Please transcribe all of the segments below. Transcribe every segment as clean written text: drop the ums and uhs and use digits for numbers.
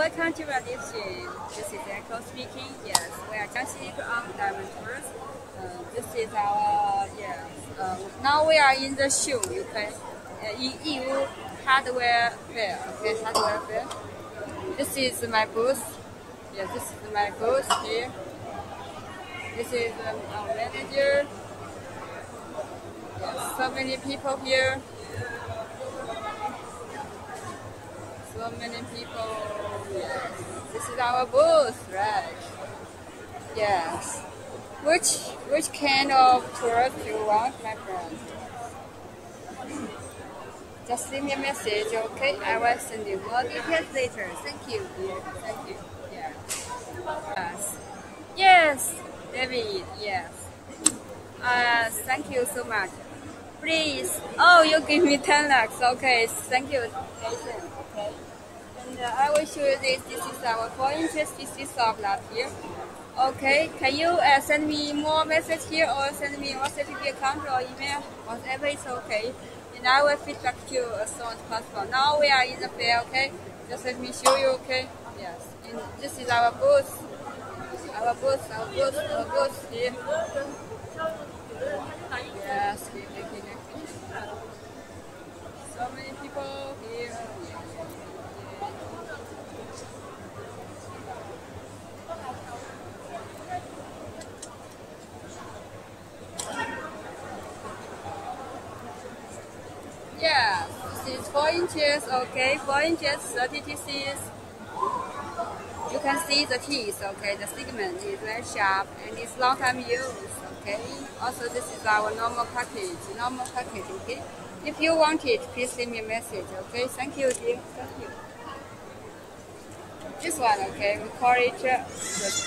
welcome to our district. This is Echo speaking. Yes, we are just on Diamond Tours. This is our, yes. Now we are in the show, okay? In Yiwu hardware fair, okay, hardware fair. This is my booth. Yes, this is my booth here. This is our manager. Yes, so many people here. So many people. Yes, this is our booth, right? Yes. Which kind of tours do you want, my friend? Just leave me a message, okay? I will send you more details later. Thank you, dear. Thank you. Yeah. Yes. Yes, David. Yes. Thank you so much. Please. Oh, you give me 10 lakhs. Okay. Thank you, Jason. Okay. And I will show you this. This is our 4 inches PC soft lab here. Okay. Can you send me more message here or send me WhatsApp account or email? Whatever is okay. And I will feedback to you as soon as possible. Now we are in the fair. Okay. Just let me show you. Okay. Yes. And this is our booth. Our booth here. Yes. So many people here. Yeah, this is 4 inches, okay, 4 inches, 30 pieces. You can see the teeth, okay, the segment is very sharp and it's long time use, okay. Also, this is our normal package, okay. If you want it, please leave me a message, okay. Thank you, dear, thank you. This one, okay, we call it the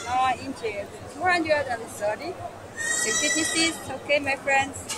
9 inches, 230, 50 pieces, okay, my friends.